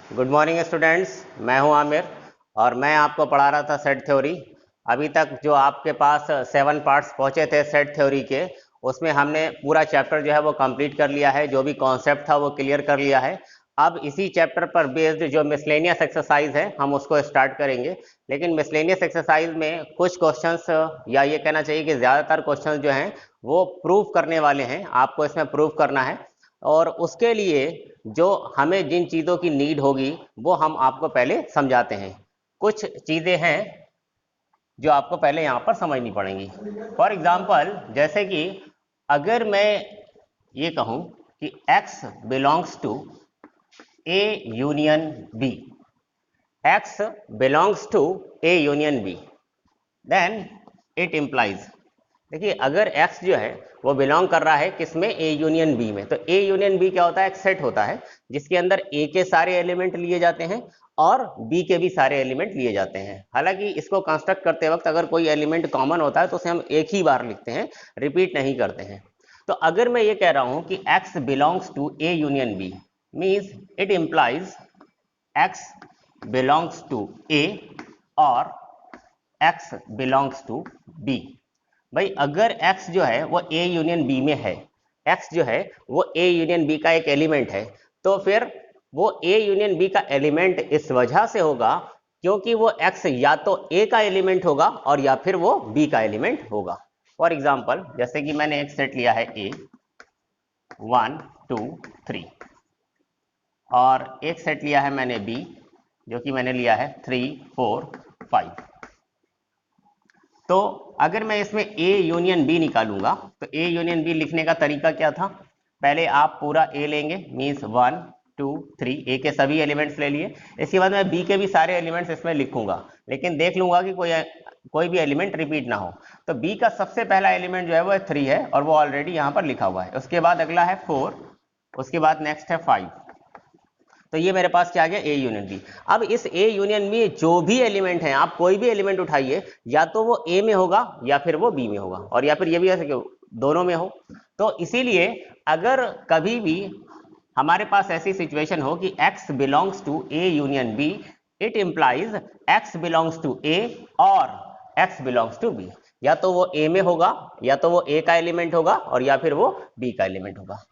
Good morning students, मैं हूं आमिर और मैं आपको पढ़ा रहा था सेट थ्योरी। अभी तक जो आपके पास 7 पार्ट्स पहुंचे थे सेट थ्योरी के, उसमें हमने पूरा चैप्टर जो है वो कंप्लीट कर लिया है। जो भी कॉन्सेप्ट था वो क्लियर कर लिया है। अब इसी चैप्टर पर बेस्ड जो मिसलेनियस एक्सरसाइज है हम उसको स्टार्ट करेंगे। लेकिन मिसलेनियस एक्सरसाइज में कुछ क्वेश्चंस, या ये कहना चाहिए कि ज़्यादातर क्वेश्चंस जो हैं वो प्रूफ करने वाले हैं। आपको इसमें प्रूफ करना है और उसके लिए जो हमें जिन चीज़ों की नीड होगी वो हम आपको पहले समझाते हैं। कुछ चीज़ें हैं जो आपको पहले यहाँ पर समझनी पड़ेंगी। फॉर एग्जाम्पल, जैसे कि अगर मैं ये कहूँ कि x belongs to A union B, x belongs to A union B, then it implies, देखिए अगर x जो है वो बिलोंग कर रहा है किसमें, A यूनियन B में, तो A यूनियन B क्या होता है, एक सेट होता है जिसके अंदर A के सारे एलिमेंट लिए जाते हैं और B के भी सारे एलिमेंट लिए जाते हैं। हालांकि इसको कंस्ट्रक्ट करते वक्त अगर कोई एलिमेंट कॉमन होता है तो उसे हम एक ही बार लिखते हैं, रिपीट नहीं करते हैं। तो अगर मैं ये कह रहा हूं कि x belongs to A union B, means it implies x belongs to A और x बिलोंग्स टू B। भाई अगर x जो है वो A यूनियन B में है, x जो है वो A यूनियन B का एक एलिमेंट है, तो फिर वो A यूनियन B का एलिमेंट इस वजह से होगा क्योंकि वो x या तो A का एलिमेंट होगा और या फिर वो B का एलिमेंट होगा। फॉर एग्जाम्पल, जैसे कि मैंने एक सेट लिया है A 1 2 3 और एक सेट लिया है मैंने B जो कि मैंने लिया है 3 4 5। तो अगर मैं इसमें A यूनियन B निकालूंगा तो A यूनियन B लिखने का तरीका क्या था, पहले आप पूरा A लेंगे, मीन्स 1 2 3, A के सभी एलिमेंट्स ले लिए। इसके बाद मैं B के भी सारे एलिमेंट्स इसमें लिखूंगा, लेकिन देख लूंगा कि कोई भी एलिमेंट रिपीट ना हो। तो B का सबसे पहला एलिमेंट जो है वो 3 है और वो ऑलरेडी यहाँ पर लिखा हुआ है। उसके बाद अगला है 4, उसके बाद नेक्स्ट है 5। तो ये मेरे पास क्या आ गया, A यूनियन B। अब इस A यूनियन में जो भी एलिमेंट है, आप कोई भी एलिमेंट उठाइए, या तो वो A में होगा या फिर वो B में होगा, और या फिर ये भी ऐसे कि दोनों में हो। तो इसीलिए अगर कभी भी हमारे पास ऐसी सिचुएशन हो कि x belongs to A union B, it implies x belongs to A और x बिलोंग्स टू B। या तो वो A में होगा या तो वो A का एलिमेंट होगा और या फिर वो B का एलिमेंट होगा।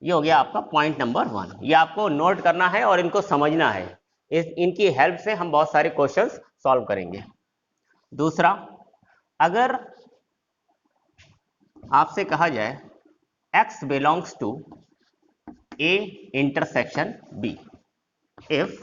ये हो गया आपका पॉइंट नंबर 1। ये आपको नोट करना है और इनको समझना है। इनकी हेल्प से हम बहुत सारे क्वेश्चंस सॉल्व करेंगे। दूसरा, अगर आपसे कहा जाए x belongs to A intersection B, if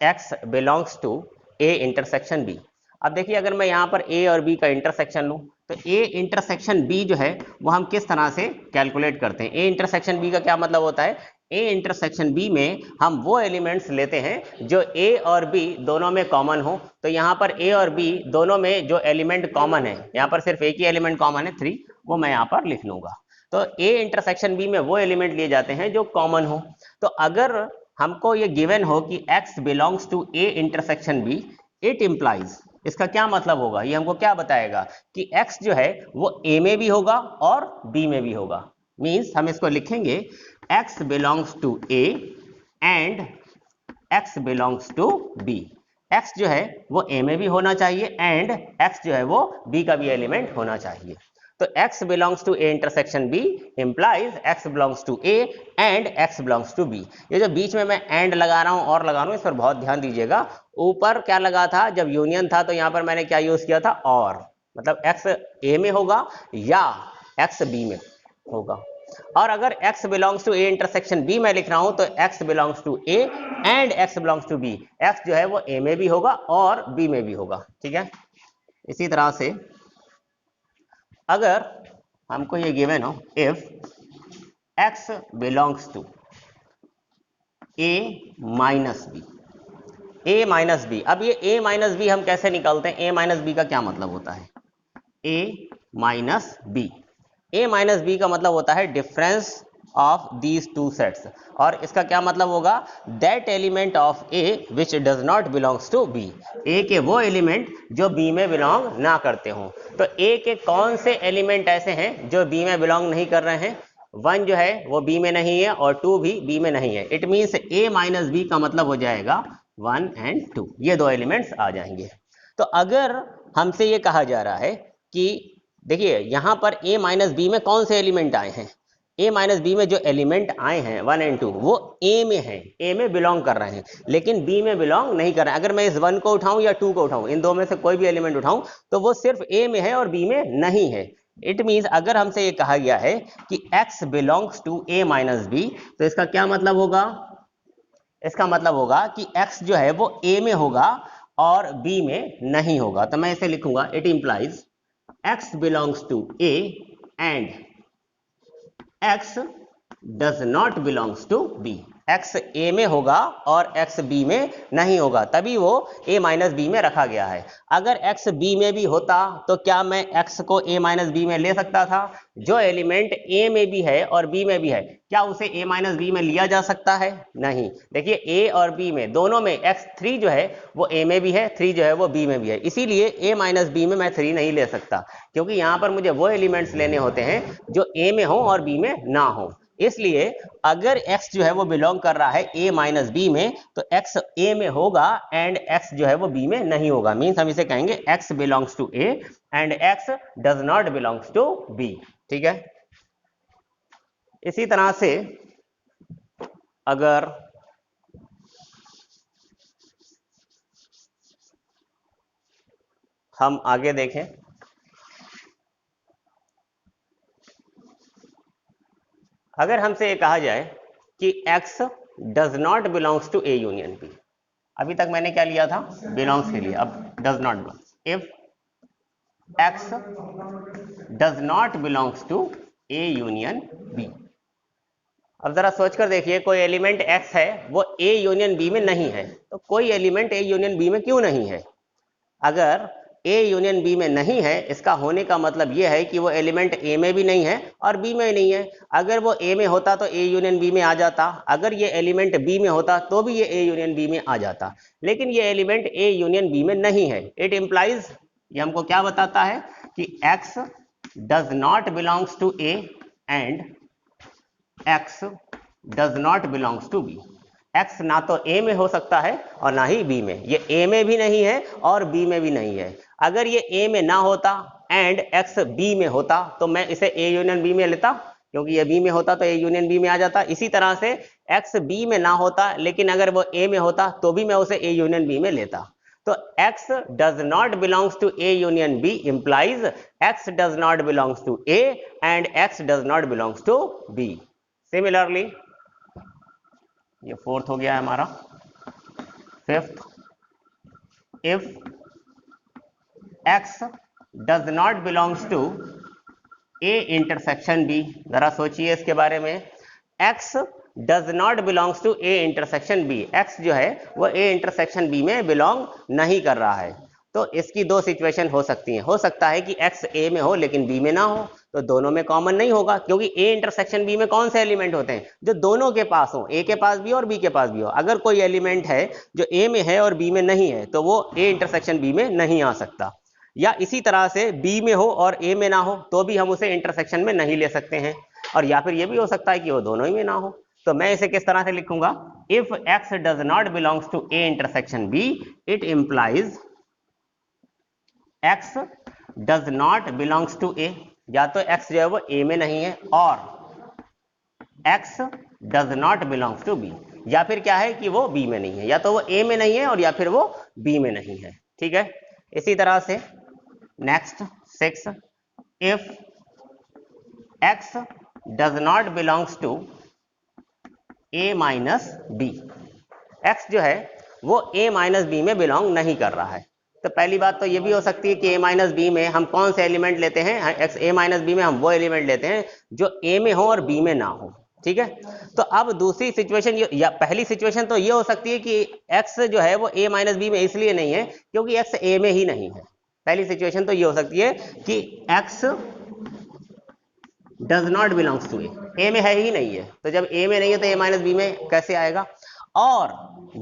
x belongs to A intersection B। अब देखिए अगर मैं यहाँ पर A और B का इंटरसेक्शन लूँ तो A इंटरसेक्शन B जो है वो हम किस तरह से कैलकुलेट करते हैं। A इंटरसेक्शन B का क्या मतलब होता है, A इंटरसेक्शन B में हम वो एलिमेंट्स लेते हैं जो A और B दोनों में कॉमन हो। तो यहाँ पर A और B दोनों में जो एलिमेंट कॉमन है, यहाँ पर सिर्फ एक ही एलिमेंट कॉमन है 3, वो मैं यहाँ पर लिख लूंगा। तो A इंटरसेक्शन B में वो एलिमेंट लिए जाते हैं जो कॉमन हो। तो अगर हमको ये गिवन हो कि x belongs to A intersection B, it implies, इसका क्या मतलब होगा, ये हमको क्या बताएगा कि x जो है वो A में भी होगा और B में भी होगा। मींस हम इसको लिखेंगे x belongs to A and x belongs to B। x जो है वो A में भी होना चाहिए एंड x जो है वो B का भी एलिमेंट होना चाहिए। तो x belongs to A intersection B implies x belongs to A and x belongs to B। ये जो बीच में मैं and लगा रहा हूँ और लगा रहा हूँ, इस पर बहुत ध्यान दीजिएगा। ऊपर क्या लगा था, जब यूनियन था तो यहाँ पर मैंने क्या यूज किया था, और, मतलब x A में होगा या x B में होगा। और अगर x belongs to A intersection B मैं लिख रहा हूँ तो x belongs to A and x belongs to B, x जो है वो A में भी होगा और B में भी होगा। ठीक है, इसी तरह से अगर हमको ये गिवन हो if x belongs to A minus B, A minus B. अब ये A माइनस बी हम कैसे निकालते हैं, A माइनस बी का क्या मतलब होता है, A minus B, A minus B का मतलब होता है difference of these two sets. और इसका क्या मतलब होगा, that element of A which does not belongs to B, A के वो एलिमेंट जो B में बिलोंग ना करते हों। तो A के कौन से एलिमेंट ऐसे हैं जो B में बिलोंग नहीं कर रहे हैं, 1 जो है वो बी में नहीं है और 2 भी बी में नहीं है। It means a minus B का मतलब हो जाएगा 1 एंड 2, ये दो एलिमेंट्स आ जाएंगे। तो अगर हमसे ये कहा जा रहा है कि देखिए यहाँ पर a माइनस बी में कौन से एलिमेंट आए हैं, a माइनस बी में जो एलिमेंट आए हैं 1 एंड 2 वो a में है, a में बिलोंग कर रहे हैं, लेकिन b में बिलोंग नहीं कर रहे हैं। अगर मैं इस 1 को उठाऊं या 2 को उठाऊं, इन दो में से कोई भी एलिमेंट उठाऊं तो वो सिर्फ a में है और b में नहीं है। इट मीन्स अगर हमसे ये कहा गया है कि x belongs to a minus B, तो इसका क्या मतलब होगा, इसका मतलब होगा कि x जो है वो a में होगा और b में नहीं होगा। तो मैं इसे लिखूंगा, it implies x belongs to a and x does not belongs to b। x a में होगा और x b में नहीं होगा, तभी वो a माइनस बी में रखा गया है। अगर x b में भी होता तो क्या मैं x को a माइनस बी में ले सकता था? जो एलिमेंट a में भी है और b में भी है, क्या उसे a माइनस बी में लिया जा सकता है? नहीं। देखिए a और b में दोनों में x3 जो है वो a में भी है, 3 जो है वो b में भी है, इसीलिए a माइनस बी में मैं 3 नहीं ले सकता, क्योंकि यहाँ पर मुझे वो एलिमेंट्स लेने होते हैं जो a में हो और b में ना हो। इसलिए अगर x जो है वो बिलोंग कर रहा है a माइनस बी में, तो x a में होगा एंड x जो है वो b में नहीं होगा। मीन्स हम इसे कहेंगे x belongs to a and x does not belongs to b। ठीक है, इसी तरह से अगर हम आगे देखें, अगर हमसे ये कहा जाए कि x does not belongs to a union b, अभी तक मैंने क्या लिया था, बिलोंग्स के लिए, अब does not belongs. If x does not belongs to a union b, अब जरा सोच कर देखिए, कोई एलिमेंट x है वो a यूनियन b में नहीं है, तो कोई एलिमेंट a यूनियन b में क्यों नहीं है? अगर a यूनियन b में नहीं है, इसका होने का मतलब यह है कि वो एलिमेंट a में भी नहीं है और b में नहीं है। अगर वो a में होता तो a यूनियन b में आ जाता, अगर ये एलिमेंट b में होता तो भी ये a यूनियन b में आ जाता, लेकिन ये एलिमेंट a यूनियन b में नहीं है। इट इम्प्लाइज, ये हमको क्या बताता है कि x does not belongs to a and x does not belongs to b। x ना तो a में हो सकता है और ना ही b में, ये a में भी नहीं है और b में भी नहीं है। अगर ये a में ना होता एंड x b में होता तो मैं इसे a यूनियन b में लेता, क्योंकि ये b में होता तो a यूनियन b में आ जाता। इसी तरह से x b में ना होता लेकिन अगर वो a में होता तो भी मैं उसे a यूनियन b में लेता। तो x does not belongs to a union b implies x does not belongs to a and x does not belongs to b। Similarly ये फोर्थ हो गया है हमारा। Fifth, if x does not belongs to a intersection b, जरा सोचिए इसके बारे में। x does not belongs to a intersection b, x जो है वो a इंटरसेक्शन b में बिलोंग नहीं कर रहा है। तो इसकी दो सिचुएशन हो सकती हैं, हो सकता है कि x a में हो लेकिन b में ना हो, तो दोनों में कॉमन नहीं होगा, क्योंकि a इंटरसेक्शन b में कौन से एलिमेंट होते हैं, जो दोनों के पास हो, a के पास भी और b के पास भी हो। अगर कोई एलिमेंट है जो a में है और b में नहीं है तो वो a इंटरसेक्शन b में नहीं आ सकता। या इसी तरह से b में हो और a में ना हो तो भी हम उसे इंटरसेक्शन में नहीं ले सकते हैं, और या फिर ये भी हो सकता है कि वो दोनों ही में ना हो। तो मैं इसे किस तरह से लिखूंगा, if x does not belongs to a intersection b, it implies x does not belongs to a, या तो x जो है वो a में नहीं है और x does not belongs to b, या फिर क्या है कि वो b में नहीं है, या तो वो a में नहीं है और या फिर वो b में नहीं है। ठीक है, इसी तरह से next 6, if x does not belongs to a minus b, x जो है वो a माइनस b में बिलोंग नहीं कर रहा है। तो पहली बात तो ये भी हो सकती है कि a माइनस बी में हम कौन से एलिमेंट लेते हैं, x a माइनस बी में हम वो एलिमेंट लेते हैं जो a में हो और b में ना हो। ठीक है, तो अब दूसरी सिचुएशन, या पहली सिचुएशन तो ये हो सकती है कि x जो है वो a माइनस बी में इसलिए नहीं है क्योंकि x a में ही नहीं है। पहली सिचुएशन तो ये हो सकती है कि x does not belongs to a में है ही नहीं है, तो जब a में नहीं है तो a माइनस बी में कैसे आएगा। और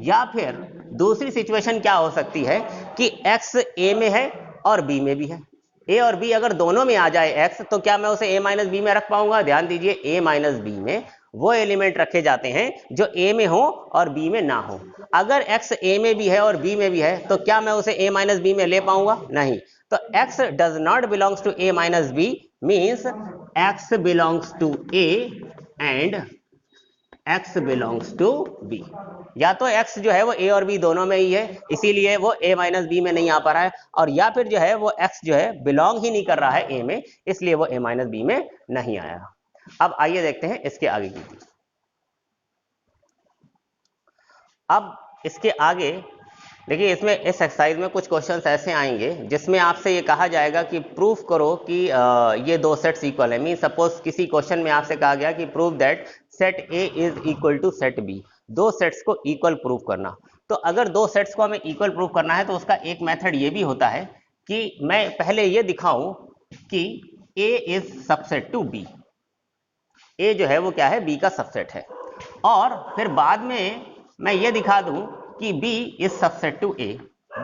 या फिर दूसरी सिचुएशन क्या हो सकती है कि x a में है और b में भी है, ए और बी अगर दोनों में आ जाए एक्स, तो क्या मैं उसे ए माइनस बी में रख पाऊंगा? ध्यान दीजिए, ए माइनस बी में वो एलिमेंट रखे जाते हैं जो ए में हो और बी में ना हो। अगर एक्स ए में भी है और बी में भी है, तो क्या मैं उसे ए माइनस बी में ले पाऊंगा? नहीं। तो X does not belongs to A minus B means X belongs to A and x belongs to b। या तो x जो है वो a और b दोनों में ही है, इसीलिए वो a माइनस बी में नहीं आ पा रहा है, और या फिर जो है वो x जो है बिलोंग ही नहीं कर रहा है a में, इसलिए वो a माइनस बी में नहीं आया। अब आइए देखते हैं इसके आगे की चीज। अब इसके आगे देखिए, इसमें इस एक्सरसाइज में कुछ क्वेश्चंस ऐसे आएंगे जिसमें आपसे ये कहा जाएगा कि प्रूफ करो कि ये दो सेट्स इक्वल है। मीन सपोज किसी क्वेश्चन में आपसे कहा गया कि prove that set A is equal to set B, दो सेट्स को इक्वल प्रूफ करना। तो अगर दो सेट्स को हमें इक्वल प्रूफ करना है तो उसका एक मेथड ये भी होता है कि मैं पहले ये दिखाऊं कि ए इज सबसेट टू बी, ए जो है वो क्या है, बी का सबसेट है, और फिर बाद में मैं ये दिखा दूं कि B is subset to A,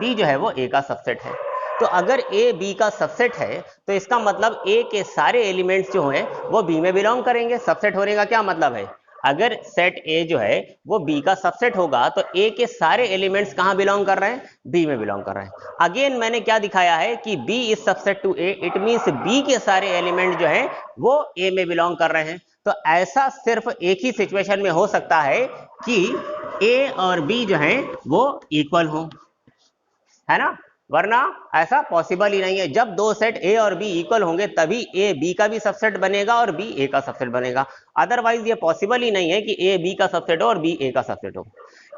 B जो है वो A का सबसेट है। तो अगर A B का सबसेट है तो इसका मतलब A के सारे एलिमेंट्स जो हैं वो B में बिलोंग करेंगे। सबसेट होने का क्या मतलब है? अगर सेट A जो है वो B का सबसेट होगा तो A के सारे एलिमेंट्स कहाँ बिलोंग कर रहे हैं? B में बिलोंग कर रहे हैं। अगेन मैंने क्या दिखाया है कि B is subset to A, it means B के सारे एलिमेंट जो हैं वो A में बिलोंग कर रहे हैं। तो ऐसा सिर्फ एक ही सिचुएशन में हो सकता है कि A और B जो हैं वो इक्वल हो, है ना, वरना ऐसा पॉसिबल ही नहीं है। जब दो सेट A और B इक्वल होंगे तभी A B का भी सबसेट बनेगा और B A का सबसेट बनेगा, अदरवाइज ये पॉसिबल ही नहीं है कि A B का सबसेट हो और B A का सबसेट हो।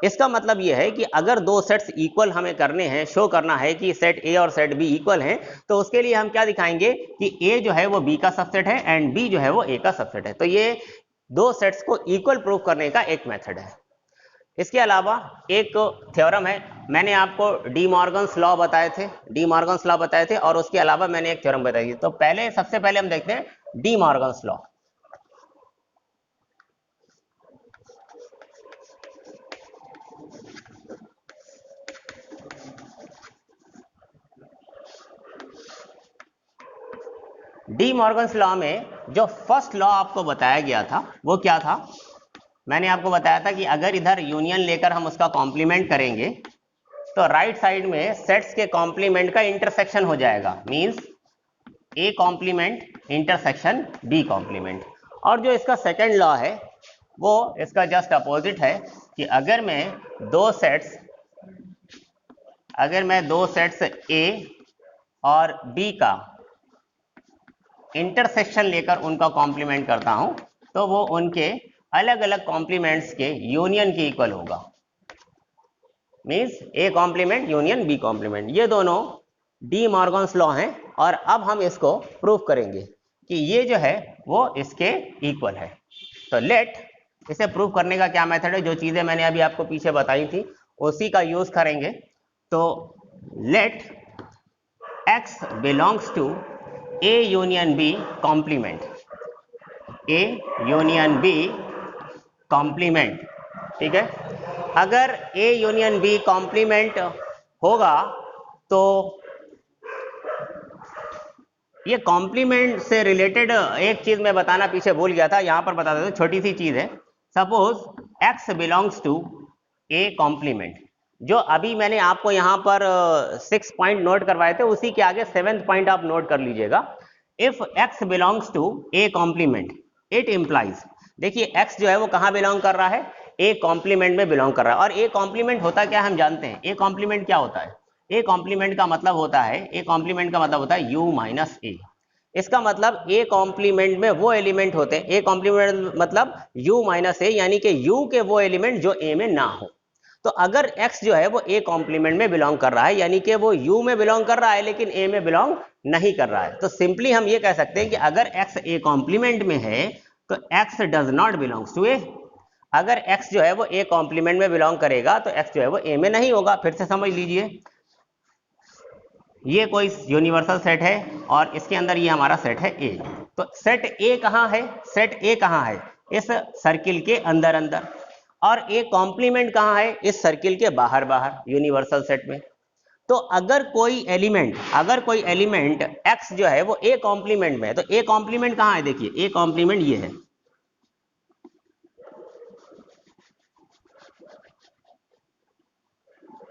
इसका मतलब यह है कि अगर दो सेट्स इक्वल हमें करने हैं, शो करना है कि सेट A और सेट B इक्वल हैं, तो उसके लिए हम क्या दिखाएंगे कि A जो है वो B का सबसेट है एंड B जो है वो A का सबसेट है। तो ये दो सेट्स को इक्वल प्रूव करने का एक मेथड है। इसके अलावा एक थ्योरम है, मैंने आपको डी मॉर्गन्स लॉ बताए थे, और उसके अलावा मैंने एक थ्योरम बताई थी। तो सबसे पहले हम देखते हैं D Morgan's law. D Morgan's law में जो फर्स्ट लॉ आपको बताया गया था वो क्या था? मैंने आपको बताया था कि अगर इधर यूनियन लेकर हम उसका कॉम्प्लीमेंट करेंगे तो राइट साइड में सेट्स के कॉम्प्लीमेंट का इंटरसेक्शन हो जाएगा, means A complement intersection B complement. और जो इसका सेकंड लॉ है वो इसका जस्ट अपोजिट है कि अगर मैं दो सेट्स ए और बी का इंटरसेक्शन लेकर उनका कॉम्प्लीमेंट करता हूं तो वो उनके अलग अलग कॉम्प्लीमेंट्स के यूनियन के इक्वल होगा, means A complement union B complement. ये दोनों डी मॉर्गन्स लॉ हैं और अब हम इसको प्रूव करेंगे कि ये जो है वो इसके इक्वल है। तो लेट इसे प्रूव करने का क्या मेथड है? जो चीजें मैंने अभी आपको पीछे बताई थी उसी का यूज करेंगे। तो let x belongs to A union B complement, A union B complement, ठीक है। अगर A यूनियन B कॉम्प्लीमेंट होगा तो ये कॉम्प्लीमेंट से रिलेटेड एक चीज मैं बताना पीछे भूल गया था, यहां पर बता देता हूं, छोटी सी चीज है। Suppose x belongs to A complement, जो अभी मैंने आपको यहां पर 6 पॉइंट नोट करवाए थे उसी के आगे 7th पॉइंट आप नोट कर लीजिएगा। If x belongs to A complement it implies, देखिए x जो है वो कहां बिलोंग कर रहा है? A कॉम्प्लीमेंट में बिलोंग कर रहा है। और A कॉम्प्लीमेंट होता क्या हम जानते हैं? A कॉम्प्लीमेंट क्या होता है? A कॉम्प्लीमेंट का मतलब होता है U माइनस A। इसका मतलब A कॉम्प्लीमेंट में वो एलिमेंट होते हैं, A कॉम्प्लीमेंट मतलब U माइनस A, यानी कि U के वो एलिमेंट जो A में ना हो। तो अगर x जो है वो A कॉम्प्लीमेंट में बिलोंग कर रहा है, यानी कि वो U में बिलोंग कर रहा है लेकिन A में बिलोंग नहीं कर रहा है, तो सिंपली हम ये कह सकते हैं कि अगर x A कॉम्प्लीमेंट में है तो x does not belongs to A। अगर x जो है वो A कॉम्प्लीमेंट में बिलोंग करेगा तो x जो है वो A में नहीं होगा। फिर से समझ लीजिए, ये कोई यूनिवर्सल सेट है और इसके अंदर ये हमारा सेट है A। तो सेट A कहाँ है? सेट A कहाँ है? इस सर्किल के अंदर अंदर। और A कॉम्प्लीमेंट कहाँ है? इस सर्किल के बाहर बाहर, यूनिवर्सल सेट में। तो अगर कोई एलिमेंट x जो है वो a कॉम्प्लीमेंट में है, तो a कॉम्प्लीमेंट कहाँ है, देखिए a कॉम्प्लीमेंट ये है,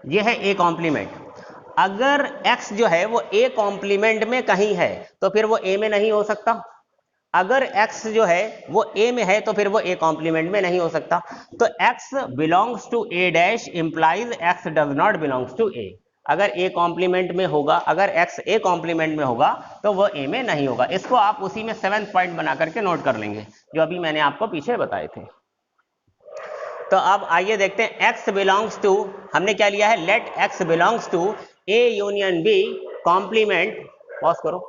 ये है a कॉम्प्लीमेंट। अगर x जो है वो a कॉम्प्लीमेंट में कहीं है तो फिर वो a में नहीं हो सकता। अगर x जो है वो a में है तो फिर वो a कॉम्प्लीमेंट में नहीं हो सकता। तो x belongs to a dash implies x does not belongs to a। अगर a कॉम्प्लीमेंट में होगा, अगर x a कॉम्प्लीमेंट में होगा तो वो a में नहीं होगा। इसको आप उसी में 7th पॉइंट बना करके नोट कर लेंगे जो अभी मैंने आपको पीछे बताए थे। तो अब आइए देखते हैं x बिलोंग्स टू, हमने क्या लिया है, let x belongs to a union b complement. Pause करो,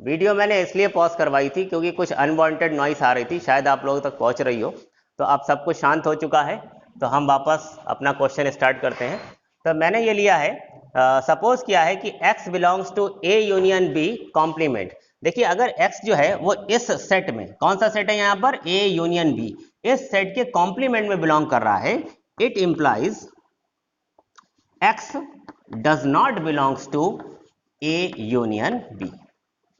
वीडियो मैंने इसलिए पॉज करवाई थी क्योंकि कुछ अनवांटेड नॉइस आ रही थी, शायद आप लोगों तक पहुंच रही हो। तो अब सब कुछ शांत हो चुका है, तो हम वापस अपना क्वेश्चन स्टार्ट करते हैं। तो मैंने ये लिया है, सपोज किया है कि x belongs to a union b complement. देखिए अगर x जो है वो इस सेट में, कौन सा सेट है यहाँ पर, a यूनियन b, इस सेट के कॉम्प्लीमेंट में बिलोंग कर रहा है, it implies x does not belongs to a union b।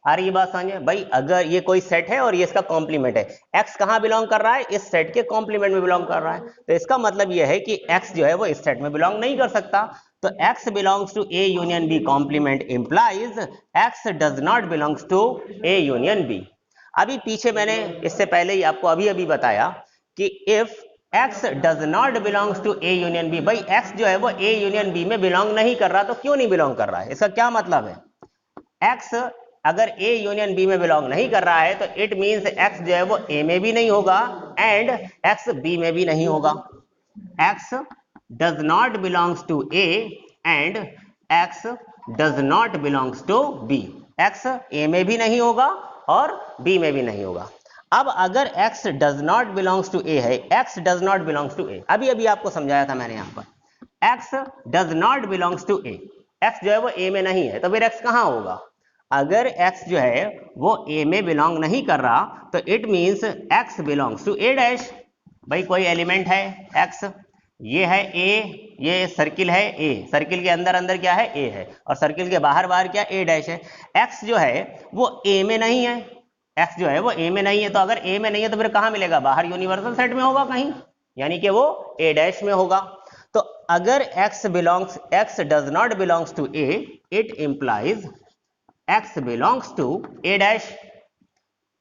आ रही बात समझे भाई, अगर ये कोई सेट है और ये इसका कॉम्प्लीमेंट है, x कहाँ बिलोंग कर रहा है, इस सेट के कॉम्प्लीमेंट में बिलोंग कर रहा है, तो इसका मतलब ये है कि x जो है वो इस सेट में बिलोंग नहीं कर सकता। तो x belongs to a union b complement implies x does not belongs to a union b। अभी पीछे मैंने इससे पहले ही आपको अभी बताया कि if x does not belongs to a union b, भाई x जो है वो a यूनियन b में बिलोंग नहीं कर रहा, तो क्यों नहीं बिलोंग कर रहा है, इसका क्या मतलब है, x अगर a यूनियन b में बिलोंग नहीं कर रहा है तो इट मींस x जो है वो a में भी नहीं होगा एंड x b में भी नहीं होगा। x does not belongs to a and x does not belongs to b, x a में भी नहीं होगा और b में भी नहीं होगा। अब अगर x does not belongs to a है, x does not belongs to a, अभी आपको समझाया था मैंने यहाँ पर, x does not belongs to a, x जो है वो a में नहीं है, तो फिर x कहाँ होगा, अगर x जो है वो a में बिलोंग नहीं कर रहा तो it means x belongs to a dash. भाई कोई एलिमेंट है x, ये है a, ये सर्किल है a, सर्किल के अंदर अंदर क्या है a है और सर्किल के बाहर बाहर क्या a डैश है। x जो है वो a में नहीं है, x जो है वो a में नहीं है, तो अगर a में नहीं है तो फिर कहाँ मिलेगा, बाहर यूनिवर्सल सेट में होगा कहीं, यानी कि वो a डैश में होगा। तो अगर x does not belongs to a, it implies x belongs to a dash.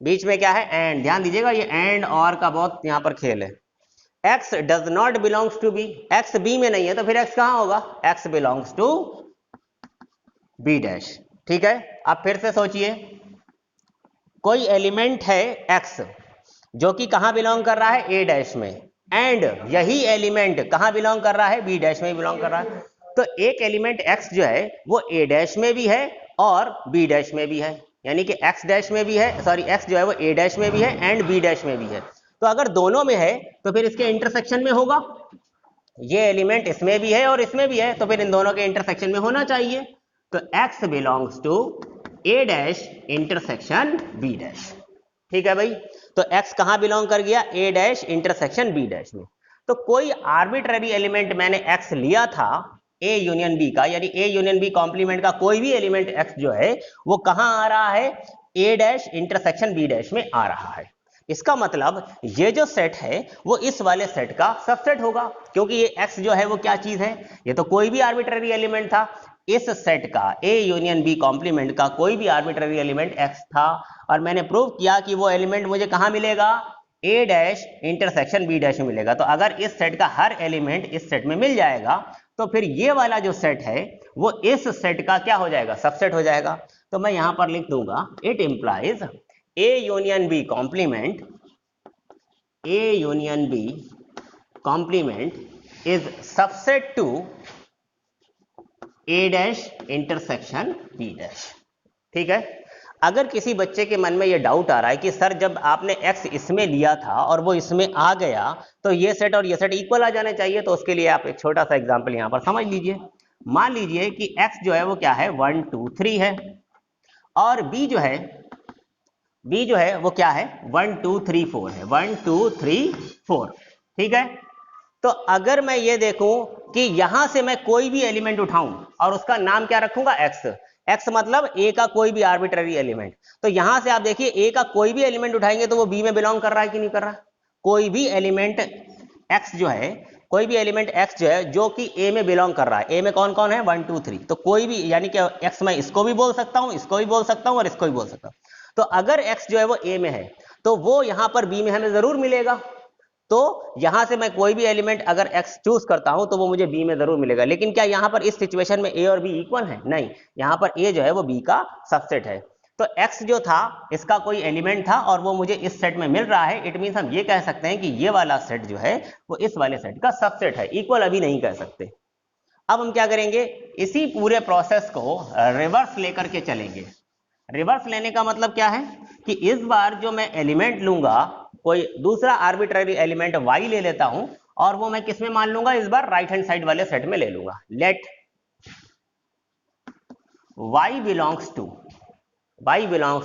बीच में क्या है, एंड, ध्यान दीजिएगा ये एंड और का बहुत यहां पर खेल है। x does not belongs to b, x b में नहीं है तो फिर x कहां होगा, x belongs to b dash. ठीक है, अब फिर से सोचिए, कोई एलिमेंट है x जो कि कहां बिलोंग कर रहा है, a डैश में, एंड यही एलिमेंट कहां बिलोंग कर रहा है, b डैश में बिलोंग कर रहा है। तो एक एलिमेंट x जो है वो a डैश में भी है और b डैश में भी है, यानी कि x डैश में भी है, सॉरी x जो है वो a डैश में भी है एंड b डैश में भी है। तो अगर दोनों में है तो फिर इसके इंटरसेक्शन में होगा, ये एलिमेंट इसमें भी है और इसमें भी है, तो फिर इन दोनों के इंटरसेक्शन में होना चाहिए। तो x belongs to a dash intersection b dash. ठीक है भाई, तो x कहां बिलोंग कर गया, a dash intersection b dash में। तो कोई आर्बिट्ररी एलिमेंट मैंने x लिया था a यूनियन b का, यानी a यूनियन b कॉम्प्लीमेंट का कोई भी एलिमेंट x जो है वो कहां आ रहा है, a dash intersection b dash में आ रहा है। इसका मतलब ये जो सेट है वो इस वाले सेट का सबसेट होगा, क्योंकि ये x जो है वो क्या चीज है, ये तो कोई भी आर्बिट्ररी एलिमेंट था, इस सेट का a यूनियन b कॉम्प्लीमेंट का कोई भी आर्बिट्ररी एलिमेंट x था, और मैंने प्रूव किया कि वो एलिमेंट मुझे कहां मिलेगा, a dash intersection b dash में मिलेगा। तो अगर इस सेट का हर एलिमेंट इस सेट में मिल जाएगा तो फिर ये वाला जो सेट है वो इस सेट का क्या हो जाएगा, सबसेट हो जाएगा। तो मैं यहां पर लिख दूंगा, it implies a union b complement, a union b complement is subset to a dash intersection b dash. ठीक है, अगर किसी बच्चे के मन में ये डाउट आ रहा है कि सर जब आपने x इसमें लिया था और वो इसमें आ गया तो ये सेट और ये सेट इक्वल आ जाने चाहिए, तो उसके लिए आप एक छोटा सा एग्जांपल यहां पर समझ लीजिए। मान लीजिए कि x जो है वो क्या है, 1 2 3 है, और b जो है वो क्या है, 1 2 3 4 है, 1 2 3 4। ठीक है, तो अगर मैं ये देखूं कि यहां से मैं कोई भी एलिमेंट उठाऊं और उसका नाम क्या रखूंगा, एक्स। एक्स मतलब ए का कोई भी आर्बिट्ररी एलिमेंट। तो यहां से आप देखिए ए का कोई भी एलिमेंट उठाएंगे तो वो बी में बिलोंग कर रहा है कि नहीं कर रहा। कोई भी एलिमेंट एक्स जो है, कोई भी एलिमेंट एक्स जो है जो कि ए में बिलोंग कर रहा है। ए में कौन कौन है, 1 2 3। तो कोई भी, यानी कि एक्स मैं इसको भी बोल सकता हूं, इसको भी बोल सकता हूं और इसको भी बोल सकता हूं। तो अगर एक्स जो है वो ए में है तो वो यहां पर बी में हमें जरूर मिलेगा। तो यहां से मैं कोई भी एलिमेंट अगर x चूज करता हूं तो वो मुझे b में जरूर मिलेगा। लेकिन क्या यहां पर इस सिचुएशन में a और b इक्वल है, नहीं, यहां पर a जो है वो b का सबसेट है। तो x जो था इसका कोई एलिमेंट था और वो मुझे इस सेट में मिल रहा है। इट मींस हम ये कह सकते हैं कि ये वाला सेट जो है वो इस वाले सेट का सबसेट है, इक्वल अभी नहीं कह सकते। अब हम क्या करेंगे, इसी पूरे प्रोसेस को रिवर्स लेकर के चलेंगे। रिवर्स लेने का मतलब क्या है कि इस बार जो मैं एलिमेंट लूंगा, कोई दूसरा आर्बिट्ररी एलिमेंट y ले लेता हूं और वो मैं किस में मान लूंगा, इस बार राइट हैंड साइड वाले सेट में ले लूंगा। Let y belongs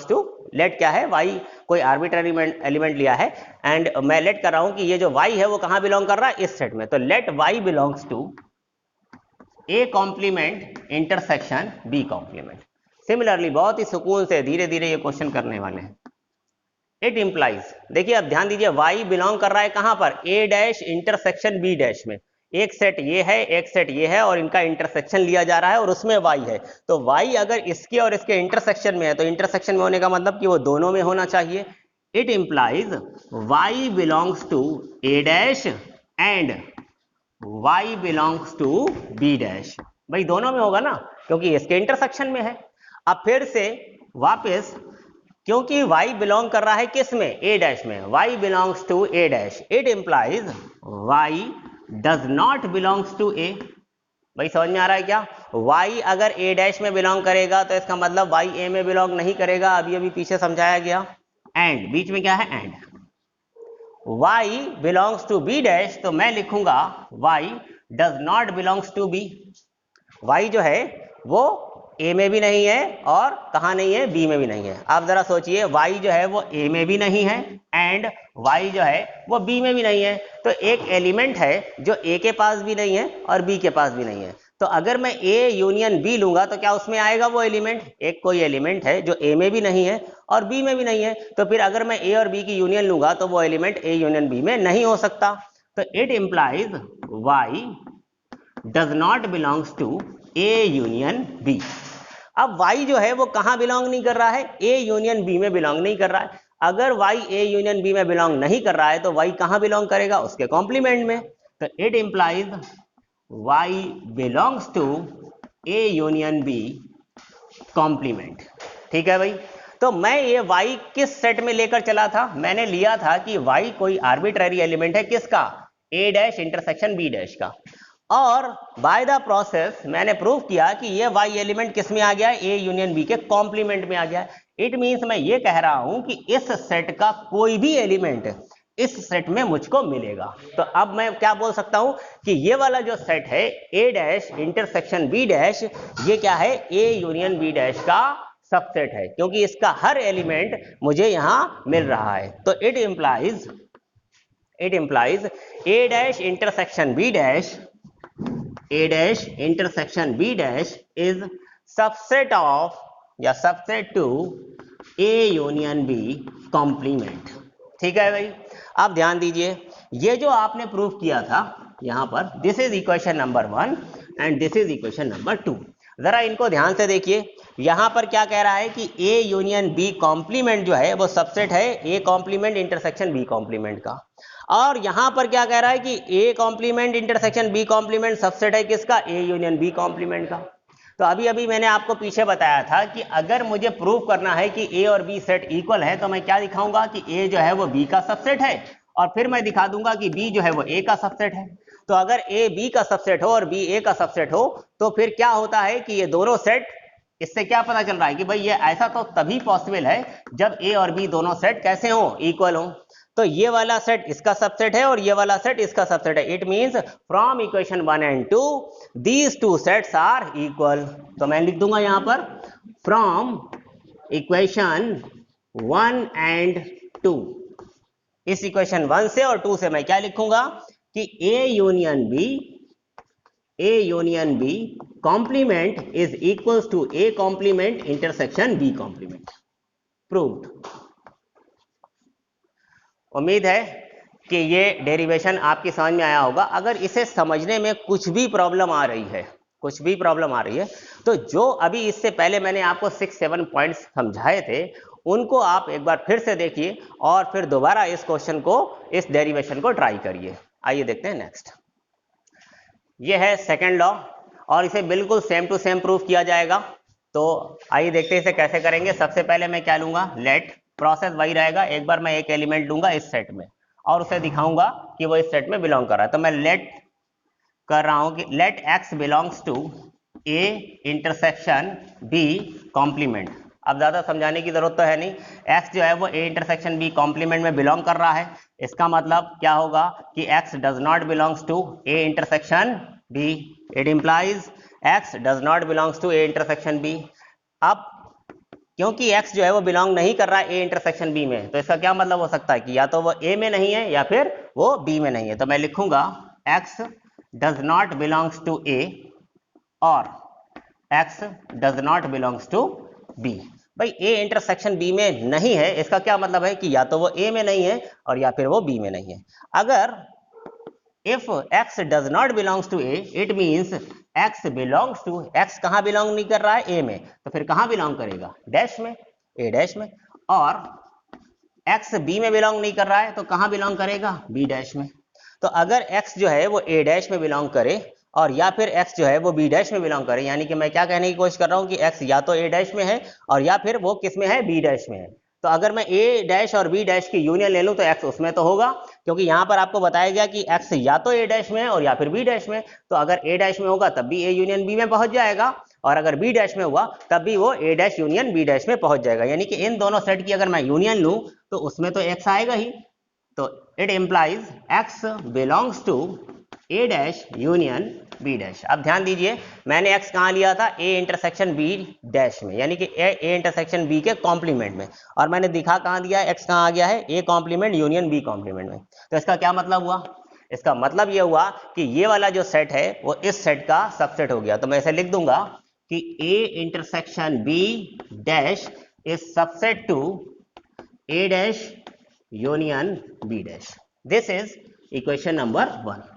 to let क्या है, y कोई आर्बिट्ररी एलिमेंट लिया है एंड मैं लेट कर रहा हूं कि ये जो y है वो कहां बिलोंग कर रहा है, इस सेट में। तो let y belongs to a complement intersection b complement. Similarly बहुत ही सुकून से धीरे धीरे ये क्वेश्चन करने वाले हैं। इट इंप्लाइज, देखिए अब ध्यान दीजिए, y बिलोंग कर रहा है कहां पर, a dash intersection b dash में। एक सेट ये है, एक सेट ये है और इनका इंटरसेक्शन लिया जा रहा है और उसमें y है। तो y अगर इसके और इसके इंटरसेक्शन में है तो इंटरसेक्शन में होने का मतलब कि वो दोनों में होना चाहिए। It implies y belongs to a dash and y belongs to b dash. भाई दोनों में होगा ना, क्योंकि इसके इंटरसेक्शन में है। अब फिर से वापस, क्योंकि y बिलोंग कर रहा है किस में, a डैश में, y belongs to a dash. It implies y does not belongs to a। भाई समझ में आ रहा है क्या, y अगर a डैश में बिलोंग करेगा तो इसका मतलब y a में बिलोंग नहीं करेगा, अभी अभी पीछे समझाया गया। एंड बीच में क्या है, and y belongs to b dash, तो मैं लिखूंगा y does not belongs to b। y जो है वो a में भी नहीं है और कहां नहीं है, b में भी नहीं है। आप जरा सोचिए, y जो है वो a में भी नहीं है एंड y जो है वो b में भी नहीं है। तो एक एलिमेंट है जो a के पास भी नहीं है और b के पास भी नहीं है। तो अगर मैं a यूनियन b लूंगा तो क्या उसमें आएगा वो एलिमेंट, एक कोई एलिमेंट है जो a में भी नहीं है और b में भी नहीं है। तो फिर अगर मैं a और b की यूनियन लूंगा तो वो एलिमेंट a यूनियन b में नहीं हो सकता। तो it implies y does not belongs to a union b। अब y जो है वो कहां बिलोंग नहीं कर रहा है, a यूनियन b में बिलोंग नहीं कर रहा है। अगर y a यूनियन b में बिलोंग नहीं कर रहा है तो y कहां बिलोंग करेगा, उसके कॉम्प्लीमेंट में। तो it implies y belongs to a union b complement. ठीक है भाई, तो मैं ये y किस सेट में लेकर चला था, मैंने लिया था कि y कोई आर्बिट्ररी एलिमेंट है किसका, a dash intersection b dash का। और बाय द प्रोसेस मैंने प्रूव किया कि ये y एलिमेंट किस में आ गया है, a यूनियन b के कॉम्प्लीमेंट में आ गया है। इट मींस मैं ये कह रहा हूं कि इस सेट का कोई भी एलिमेंट इस सेट में मुझको मिलेगा। तो अब मैं क्या बोल सकता हूं कि ये वाला जो सेट है a dash intersection b dash, ये क्या है, a यूनियन b डैश का सबसेट है, क्योंकि इसका हर एलिमेंट मुझे यहां मिल रहा है। तो it implies a dash intersection b dash, a dash intersection b dash is subset of या subset to a union b complement। ठीक है भाई, आप ध्यान दीजिए, ये जो आपने प्रूफ किया था यहां पर, this is equation number 1 and this is equation number 2। जरा इनको ध्यान से देखिए, यहां पर क्या कह रहा है कि a यूनियन b कॉम्प्लीमेंट जो है वो सबसेट है a complement intersection b complement का। और यहां पर क्या कह रहा है कि a complement intersection b complement subset है किसका, a यूनियन b कॉम्प्लीमेंट का। तो अभी अभी मैंने आपको पीछे बताया था कि अगर मुझे प्रूव करना है कि a और b सेट इक्वल है तो मैं क्या दिखाऊंगा कि a जो है वो b का सबसेट है और फिर मैं दिखा दूंगा कि b जो है वो a का सबसेट है। तो अगर a b का सबसेट हो और b a का सबसेट हो तो फिर क्या होता है कि ये दोनों सेट, इससे क्या पता चल रहा है कि भाई ये ऐसा तो तभी पॉसिबल है जब a और b दोनों सेट कैसे हो, इक्वल हो। तो ये वाला सेट इसका सबसेट है और ये वाला सेट इसका सबसेट है। It means from equation 1 and 2 these two sets are equal. तो मैं लिख दूंगा यहां पर फ्रॉम इक्वेशन 1 एंड 2। इस इक्वेशन 1 से और 2 से मैं क्या लिखूंगा कि a union b A union B complement is equals to A complement intersection B complement. Proved. उम्मीद है कि ये डेरिवेशन आपकी समझ में आया होगा। अगर इसे समझने में कुछ भी प्रॉब्लम आ रही है तो जो अभी इससे पहले मैंने आपको 6-7 पॉइंट्स समझाए थे उनको आप एक बार फिर से देखिए और फिर दोबारा इस क्वेश्चन को, इस डेरिवेशन को ट्राई करिए। आइए देखते हैं नेक्स्ट। ये है सेकंड लॉ और इसे बिल्कुल सेम टू सेम प्रूफ किया जाएगा। तो आइए देखते हैं इसे कैसे करेंगे। सबसे पहले मैं क्या लूंगा, लेट, प्रोसेस वही रहेगा। एक बार मैं एक एलिमेंट लूंगा इस सेट में और उसे दिखाऊंगा कि वो इस सेट में बिलोंग कर रहा है। तो मैं लेट कर रहा हूं कि let X belongs to A intersection B complement. अब ज्यादा समझाने की जरूरत तो है नहीं, एक्स जो है वो ए इंटरसेक्शन बी कॉम्प्लीमेंट में बिलोंग कर रहा है। इसका मतलब क्या होगा कि X does not belongs to A intersection B. It implies X does not belongs to A intersection B. अब क्योंकि x जो है वो बिलोंग नहीं कर रहा है ए इंटरसेक्शन बी में, तो इसका क्या मतलब हो सकता है कि या तो वो a में नहीं है या फिर वो b में नहीं है। तो मैं लिखूंगा x does not belongs to a और x does not belongs to b। भाई a इंटरसेक्शन b में नहीं है, इसका क्या मतलब है कि या तो वो a में नहीं है और या फिर वो b में नहीं है। अगर if x does not belongs to a, it means x belongs to, x कहां बिलोंग नहीं कर रहा है a में, तो फिर कहां बिलोंग करेगा, डैश में, a डैश में। और x b में बिलोंग नहीं कर रहा है तो कहां बिलोंग करेगा, b डैश में। तो अगर x जो है वो a डैश में बिलोंग करे और या फिर x जो है वो b डैश में बिलोंग करे, यानी कि मैं क्या कहने की कोशिश कर रहा हूं कि x या तो a डैश में है और या फिर वो किस में है, b डैश में है। तो अगर मैं a डैश और b डैश की यूनियन ले लूं तो x उसमें तो होगा, क्योंकि यहां पर आपको बताया गया कि x या तो a डैश में है और या फिर b डैश में। तो अगर a डैश में होगा तब भी a यूनियन b में पहुंच जाएगा और अगर b डैश में हुआ तब भी वो a dash union b dash में पहुंच जाएगा। यानी कि इन दोनों सेट की अगर मैं यूनियन लूं तो उसमें तो x आएगा ही। तो it implies x belongs to a dash union b dash. अब ध्यान दीजिए मैंने x कहां लिया था, a इंटरसेक्शन b डैश में, यानी कि a इंटरसेक्शन b के कॉम्प्लीमेंट में, और मैंने दिखा कहां दिया है, x कहां आ गया है, a complement union b complement में। तो इसका क्या मतलब हुआ, इसका मतलब ये हुआ कि ये वाला जो सेट है वो इस सेट का सबसेट हो गया। तो मैं इसे लिख दूंगा कि a intersection b dash is subset to a dash union b dash. This is equation number 1।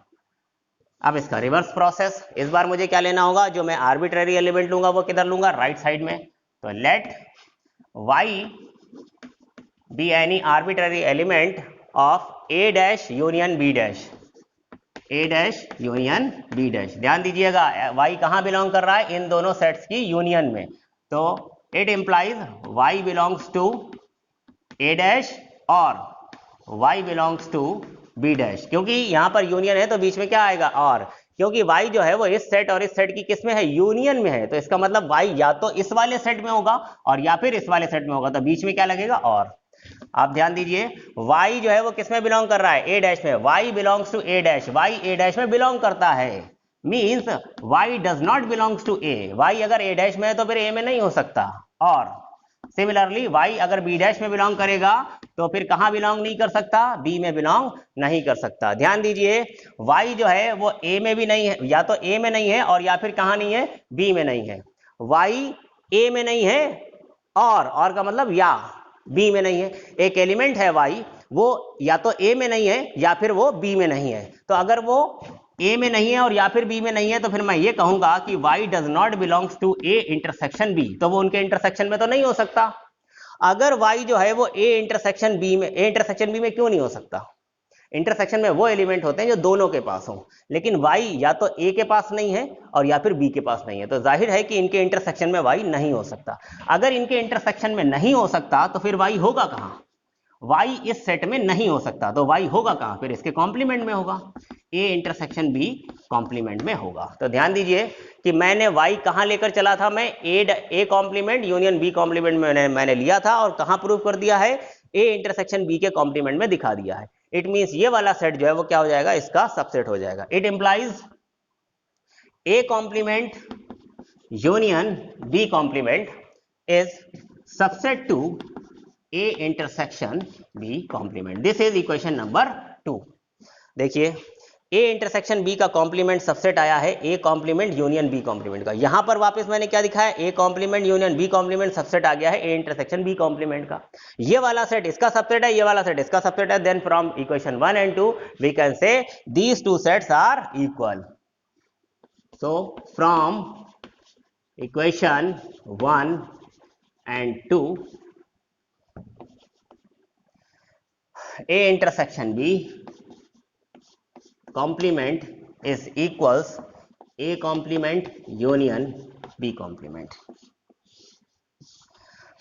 अब इसका रिवर्स प्रोसेस, इस बार मुझे क्या लेना होगा, जो मैं आर्बिट्ररी एलिमेंट लूंगा वो किधर लूंगा, राइट साइड में। तो let y be any arbitrary element of a dash union b dash, a dash union b dash. ध्यान दीजिएगा y कहां बिलोंग कर रहा है, इन दोनों सेट्स की यूनियन में। तो it implies y belongs to a dash और y belongs to b dash. क्योंकि यहां पर यूनियन है तो बीच में क्या आएगा, और क्योंकि y जो है वो इस सेट और इस सेट की किस में है, यूनियन में है। तो इसका मतलब y या तो इस वाले सेट में होगा और या फिर इस वाले सेट में होगा, तो बीच में क्या लगेगा, और। आप ध्यान दीजिए y जो है वो किस में बिलोंग कर रहा है, a डैश में। y belongs to a dash, y a dash में बिलोंग करता है, means y does not belongs to a। y अगर a डैश में है तो फिर a में नहीं हो सकता। और सिमिलरली y अगर b डैश में बिलोंग करेगा तो फिर कहां बिलोंग नहीं कर सकता, b में बिलोंग नहीं कर सकता। ध्यान दीजिए y जो है वो a में भी नहीं है, या तो a में नहीं है और या फिर कहां नहीं है, b में नहीं है। y a में नहीं है और का मतलब या b में नहीं है। एक एलिमेंट है y, वो या तो a में नहीं है या फिर वो b में नहीं है। तो अगर वो a में नहीं है और या फिर b में नहीं है तो फिर मैं ये कहूंगा कि y does not belongs to a intersection b। तो वो उनके इंटरसेक्शन में तो नहीं हो सकता। अगर y जो है वो a इंटरसेक्शन b में, a इंटरसेक्शन b में क्यों नहीं हो सकता, इंटरसेक्शन में वो एलिमेंट होते हैं जो दोनों के पास हो, लेकिन y या तो a के पास नहीं है और या फिर b के पास नहीं है। तो जाहिर है कि इनके इंटरसेक्शन में y नहीं हो सकता। अगर इनके इंटरसेक्शन में नहीं हो सकता तो फिर y होगा कहां, y इस सेट में नहीं हो सकता, तो y होगा कहां, फिर इसके कॉम्प्लीमेंट में होगा, a इंटरसेक्शन b कॉम्प्लीमेंट में होगा। तो ध्यान दीजिए कि मैंने y कहां लेकर चला था, मैं a complement union b complement में मैंने लिया था और कहां प्रूव कर दिया है, a इंटरसेक्शन b के कॉम्प्लीमेंट में दिखा दिया है। इट मींस ये वाला सेट जो है वो क्या हो जाएगा, इसका सबसेट हो जाएगा। It implies a complement union b complement is subset to a intersection b complement. This is equation number 2। देखिए ए इंटरसेक्शन बी का कॉम्प्लीमेंट सबसेट आया है A complement union B complement का। यहां पर वापस मैंने क्या दिखाया, A complement union B complement subset आ गया है ए इंटरसेक्शन बी कॉम्प्लीमेंट का। ये वाला सेट इसका सबसेट है, ये वाला सेट इसका सबसेट है। Then from equation 1 and 2 we can say these two sets are equal. So from equation 1 and 2 A intersection B complement is equals A complement union B complement।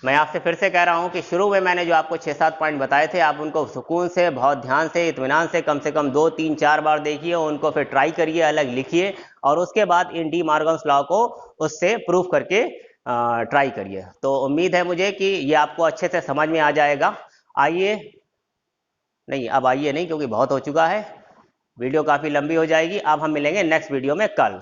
मैं आपसे फिर से कह रहा हूं कि शुरू में मैंने जो आपको 6-7 पॉइंट बताए थे, आप उनको सुकून से, बहुत ध्यान से, इत्मीनान से कम 2, 3, 4 बार देखिए, उनको फिर ट्राई करिए, अलग लिखिए, और उसके बाद इन डी मॉर्गन्स लॉ को उससे प्रूफ करके ट्राई करिए। तो उम्मीद है मुझे कि ये आपको अच्छे से समझ में आ जाएगा। आइए, नहीं अब आइए नहीं, क्योंकि बहुत हो चुका है, वीडियो काफ़ी लंबी हो जाएगी। अब हम मिलेंगे नेक्स्ट वीडियो में कल।